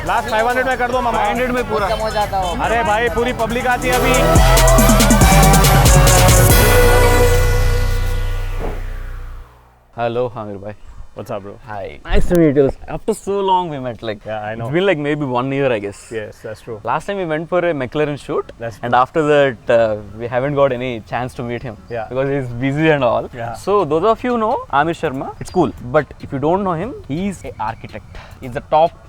Last 500 में कर दो मामा। 500 में पूरा हो जाता हो। अरे भाई पूरी पब्लिक आती है अभी। हेलो आमिर भाई। What's up, bro? Hi. Nice to meet you. After so long we met, like Yeah, I know. it's been like maybe 1 year, I guess. Yes, that's true. Last time we went for a McLaren shoot, That's and after that we haven't got any chance to meet him. Yeah. Because he's busy and all. Yeah. So those of you know Amir Sharma, it's cool. But if you don't know him, he's an architect. He's the top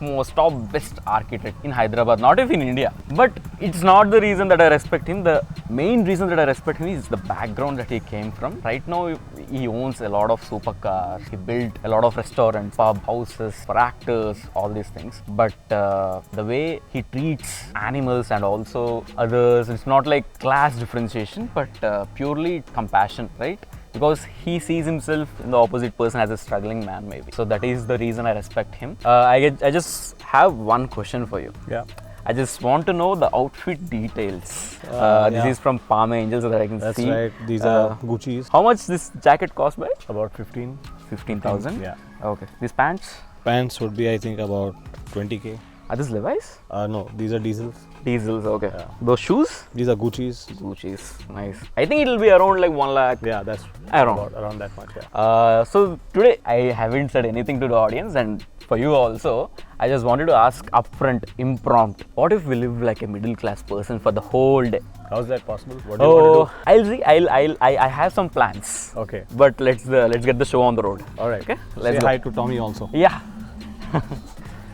best architect in Hyderabad, not even in India. But it's not the reason that I respect him. The main reason that I respect him is the background that he came from. Right now he owns a lot of supercars. He built a lot of restaurants, pub, houses for actors, all these things. But the way he treats animals and also others, it's not like class differentiation, but purely compassion, right? Because he sees himself in the opposite person as a struggling man, maybe. So that is the reason I respect him. I just have one question for you. Yeah. I just want to know the outfit details. yeah. This is from Palm Angel, so that I can That's see. right. These are Gucci's. How much this jacket cost by? About 15. 15,000? Yeah. Okay. These pants? Pants would be, I think, about 20k. Are these Levi's? No, these are diesels. Diesels, okay. Yeah. Those shoes? These are Gucci's. Gucci's, nice. I think it'll be around like 1 lakh. Yeah, that's Around. around that much. Yeah. So today I haven't said anything to the audience, and for you also, I just wanted to ask upfront, impromptu. What if we live like a middle class person for the whole day? How's that possible? What do you want I'll see. I have some plans. to do? Okay. But let's get the show on the road. All right. Okay. Say Let's go. hi to Tommy also. Yeah.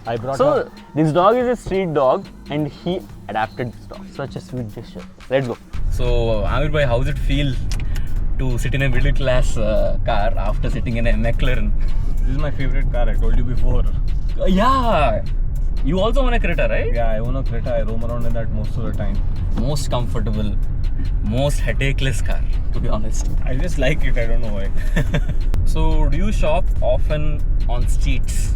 I brought So her. this dog is a street dog, and he adapted this dog. Such a sweet gesture. Let's go. So Amir bhai, how does it feel to sit in a middle class car after sitting in a McLaren? This is my favorite car. I told you before. Yeah. You also own a Creta, right? Yeah, I own a Creta. I roam around in that most of the time. Most comfortable, most headacheless car, to be honest. I just like it. I don't know why. So do you shop often on streets?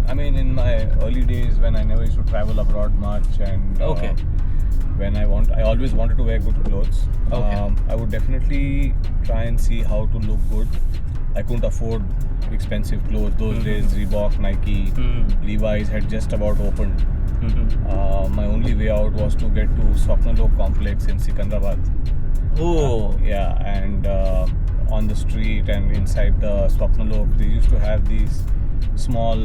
I mean, in my early days when I never used to travel abroad much, and Okay. when I always wanted to wear good clothes. Okay. I would definitely try and see how to look good. I couldn't afford expensive clothes those days. Reebok, Nike, Levi's had just about opened. My only way out was to get to Swapnalok complex in Secunderabad. Oh. Yeah, and on the street and inside the Swapnalok, they used to have these small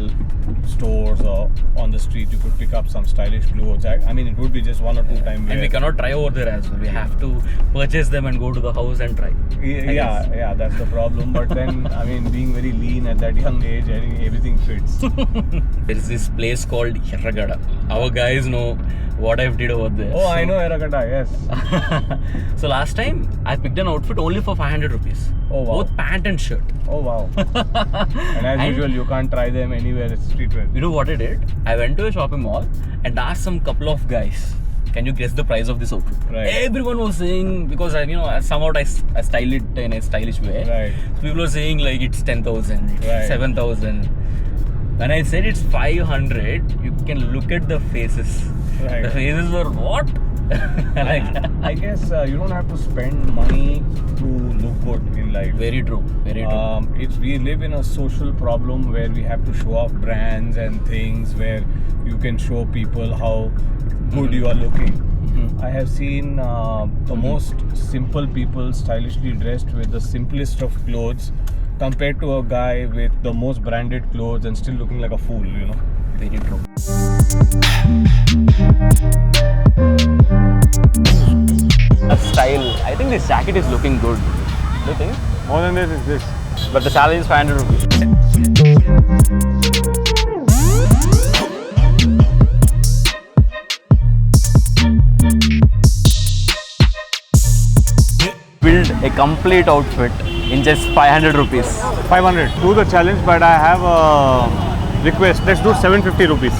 stores, or on the street you could pick up some stylish clothes. I mean, it would be just 1 or 2 time wear. And we cannot try over there as well. We have to purchase them and go to the house and try. Yeah, that's the problem. But then, I mean, being very lean at that young age, I think everything fits. There is this place called Yerragada. Our guys know what I've did over there. Oh, I know Yerragada, yes. So last time I picked an outfit only for 500 rupees. Oh, wow. Both pant and shirt. Oh, wow. And as usual, you can't try them anywhere. It's streetwear. You know what I did? I went to a shopping mall and asked some couple of guys, can you guess the price of this outfit? Right. Everyone was saying, because I somehow I style it in a stylish way. Right. So people were saying like it's 10,000, Right. 7,000. When I said it's 500, you can look at the faces. Right. The faces were what? Like, I guess you don't have to spend money to look good in life. very true. Very true. We live in a social problem where we have to show off brands and things, where you can show people how good you are looking. I have seen the most simple people stylishly dressed with the simplest of clothes compared to a guy with the most branded clothes and still looking like a fool, you know. Very true. A style. I think this jacket is looking good. Do you think? More than this is this. But the challenge is 500 rupees. Build a complete outfit in just 500 rupees. 500. Do the challenge, but I have a request. Let's do 750 rupees.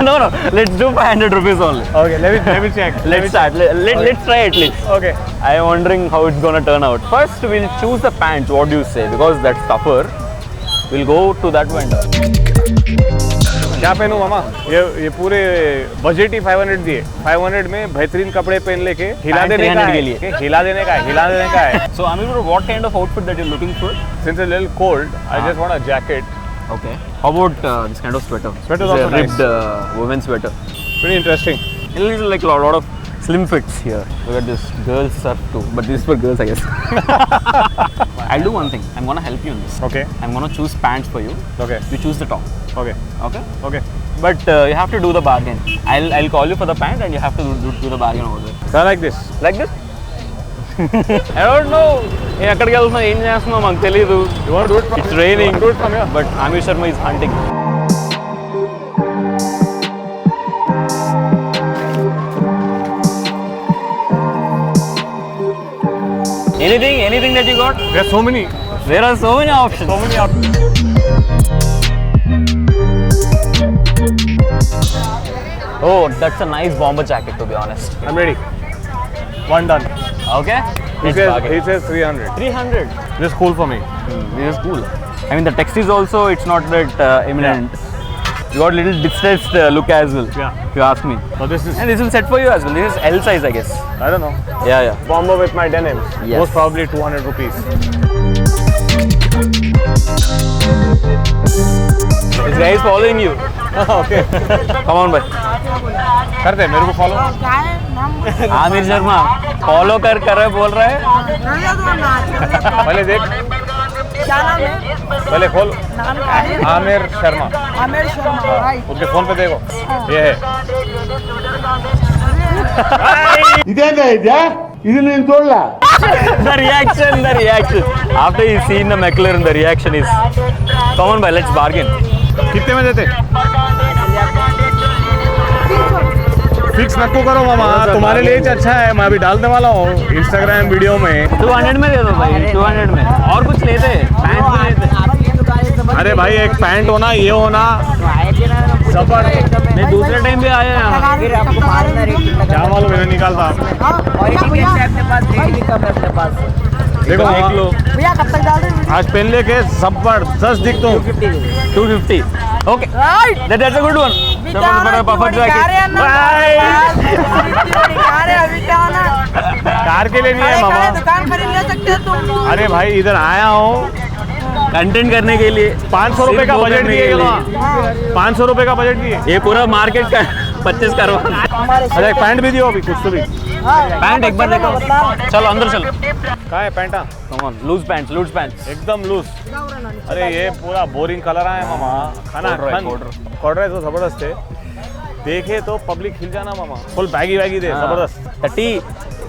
No, let's do 500 rupees only. Okay, let me check. Let's start. Let's try at least. Okay. I am wondering how it's gonna turn out. First, we'll choose the pants. What do you say? Because that's tougher. We'll go to that vendor. क्या पहनूं मामा? ये पूरे budget ही 500 दिए. 500 में बेहतरीन कपड़े पहन लेके हिला देने का है. के लिए. हिला देने का है. So Amir, what kind of outfit that you're looking for? Since it's a little cold, I just want a jacket. Okay. How about this kind of sweater? Sweater is It's a also nice. ribbed women's sweater. Pretty interesting. It is like a lot of slim fits here. Look at this, girls stuff too. But this is for girls, I guess. I'll do one thing. I'm gonna help you in this. Okay. I'm gonna choose pants for you. Okay. You choose the top. Okay. Okay. Okay. But you have to do the bargain. I'll call you for the pant and you have to do the bargain over there. So I like this. Like this? I don't know. ఎక్కడికి వెళ్తున్నా ఏం చేస్తున్నావు మాకు తెలీదు. You want to do it from It's raining. Do it from here. But Amir Sharma is hunting. Anything that you got? There are so many. There are so many options. So many options. Oh, that's a nice bomber jacket to be honest. I'm ready. One done. Okay? He says 300. 300. This is cool for me. This is cool. I mean the text is also, it's not that eminent. You got a little distressed look as well. Yeah. If you ask me. So this is, And this will set for you as well. This is L size I guess. I don't know. Yeah. Bomber with my denims. Yes. Most probably 200 rupees. This guy is following you. Okay. Come on bhai. करते मेरे को follow. Aamir Sharma follow कर रहा है बोल रहा है. पहले देख. क्या नाम है? पहले खोल. नाम क्या है? आमिर शर्मा. आमिर शर्मा राइट उसके फोन पे देखो. ये है. ఇదేందా ఇదే ఇది నేను చూడలే The reaction. After he's seen the McLaren, the reaction is, come on bhai, let's bargain. कितने में देते? फिक्स नको करो मामा, तुम्हारे लिए अच्छा है. मैं अभी डालने वाला हूँ इंस्टाग्राम वीडियो में. 200 में दे दो भाई, 200 में. और कुछ लेते, पैंट भी लेते. अरे भाई एक पैंट होना, ये होना. सफर. नहीं दूसरे टाइम भी आए हैं. क्या मालूम मैंने निकालता. देखो देख लो. भैया कब तक डाल रहे हैं? आज पहन लेके जबरदस्त दिखता हूँ. 250. Okay. That's a good one. Perfect jacket. Car के लिए नहीं है मामा. दुकान खरीद ले सकते हो तुम. अरे भाई इधर आया हूँ कंटेंट करने के लिए 500 रुपए का बजट दिए. 500 रुपए का बजट दिए. ये पूरा मार्केट का 25 करवा. अरे एक पैंट भी दियो अभी कुछ तो भी. पैंट एक बार देखो. चलो अंदर चलो. कहाँ है पैंटा? Come on, loose pants. एकदम लूज. अरे ये पूरा बोरिंग कलर है मामा. खाना कोड रहा है तो जबरदस्त है. देखे तो पब्लिक हिल जाना मामा. फुल बैगी दे जबरदस्त.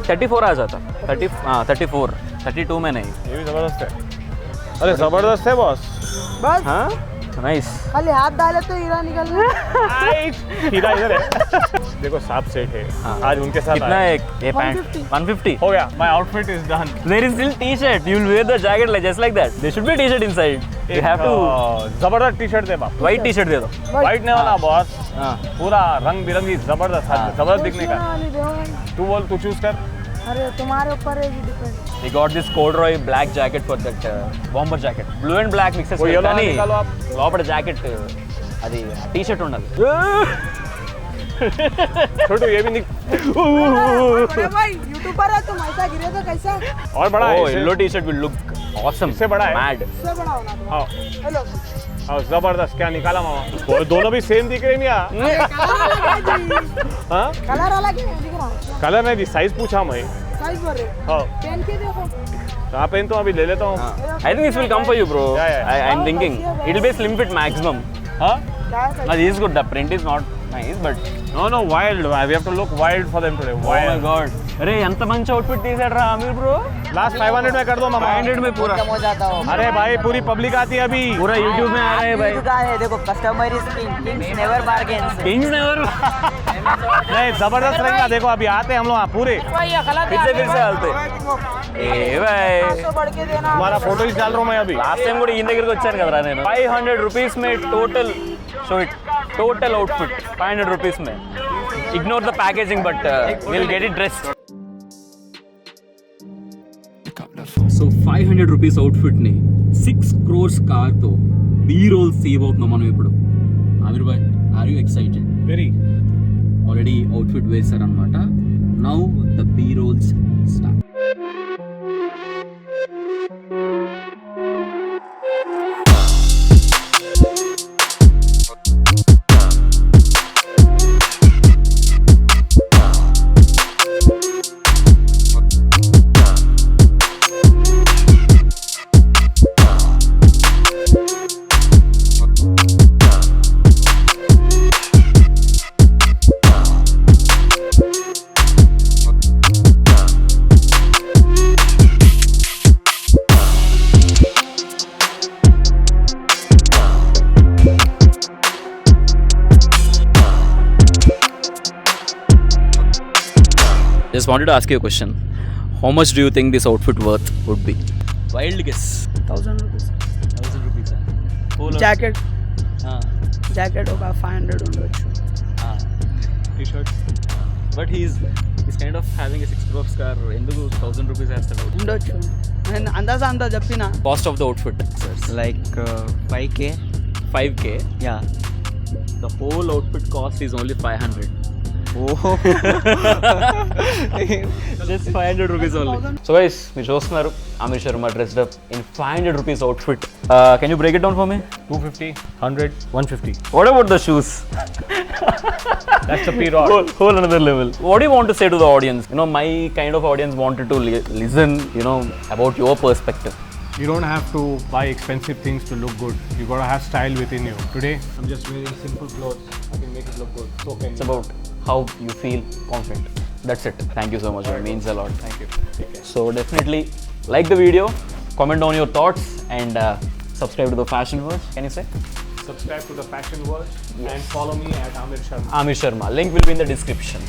34 आ जाता. 34. 32 में नहीं. ये भी जबरदस्त है. अरे जबरदस्त है बॉस. बस हाँ नाइस. खाली हाथ डाले तो हीरा निकल रहा हीरा इधर है. देखो साफ सेट है. आज उनके साथ कितना आया. है ये पैंट? 150. हो गया. My outfit is done. There is still t-shirt. You will wear the jacket like just like that. There should be t-shirt inside. You have to जबरदस्त टी शर्ट दे बाप. white t-shirt दे दो. व्हाइट नहीं होना boss. हाँ. पूरा रंग बिरंगी जबरदस्त. जबरदस्त दिखने का. है. तू बोल, तू चूज कर. अरे तुम्हारे ऊपर है depend. We got this corduroy black jacket for that bomber jacket. Blue and black mixes. वो yellow निकालो आप. లోపల జాకెట్ అది టీ-షర్ట్ ఉండాలి. छोटू ये भी अरे भाई यूट्यूबर है तुम, ऐसा गिरे तो कैसा? और बड़ा है. Oh, इससे- yellow t-shirt will look awesome. इससे बड़ा है. Mad. इससे बड़ा होना तुम. आओ हेलो. आओ जबरदस्त. क्या निकाला मामा. दोनों भी सेम दिख रहे हैं क्या? हाँ कलर अलग है दिख रहा. कलर नहीं दी, साइज पूछा मैं. साइज भर रहे. हाँ पेन के देखो. कहाँ पहन तो अभी ले लेता हूँ. I think this will come for you, bro. Yeah. I'm thinking it will be slim fit maximum. हाँ क्या है? This is good. The print is not nice, but no wild. We have to look wild for them today. oh my Wild. god. अरे ఎంత మంచి outfit తీసాడు రా Aamir bro. Last 500 में कर दो मामा. 500 में पूरा. हो जाता हो. अरे भाई पूरी पब्लिक आती है अभी. पूरा YouTube में आ रहा है भाई. दुकान है देखो, customer is king, Kings never bargains. Kings never. नहीं जबरदस्त रहेगा. देखो अभी आते हैं हम लोग पूरे. फिर से आलते. ఏ भाई. बढ़ के देना. तुम्हारा फोटो ही डाल रहा हूँ मैं अभी. లాస్ట్ టైం కూడా ఈయన దగ్గరికి వచ్చాను కదరా నేను. 500 రూపీస్ మే total show it total outfit 500 rupees మే. Ignore the packaging but will get it dressed. So 500 rupees outfit ని 6 crores కార్ తో బీ రోల్ సేవ్ అవుతున్నాం మనం ఇప్పుడు. Aamir bhai, are you excited? Very. Already outfit వేశారనమాట. Now the B rolls start. Just wanted to ask you a question. How much do you think this outfit worth would be? Wild guess. 1000 rupees. 1000 rupees. Jacket. Jacket ఒక 500 ఉండొచ్చు. T-shirt. But he's kind of having a 6 crores car. ఎందుకు 1000 rupees వేస్తాడు? ఉండొచ్చు. నేను అంతా చెప్పిన. Cost of the outfit, sir. Like 5K. 5K. Yeah. The whole outfit cost is only 500. Oh. Just 500 rupees only. So guys, మీరు చూస్తున్నారు Aamir Sharma dressed up in 500 rupees outfit. Can you break it down for me? 250, 100, 150. What about the shoes? That's the P-Rod. Whole another level. What do you want to say to the audience? You know, my kind of audience wanted to listen, you know, about your perspective. You don't have to buy expensive things to look good. You gotta have style within you. Today, I'm just wearing simple clothes. I can make it look good. So can It's you. about how you feel confident. That's it. Thank you so much. It means a lot. Thank you. Take care. So definitely like the video, comment down your thoughts, and subscribe to the Fashion Verse. Can you say? Subscribe to the Fashion World and follow me at Amir Sharma. Amir Sharma. Link will be in the description.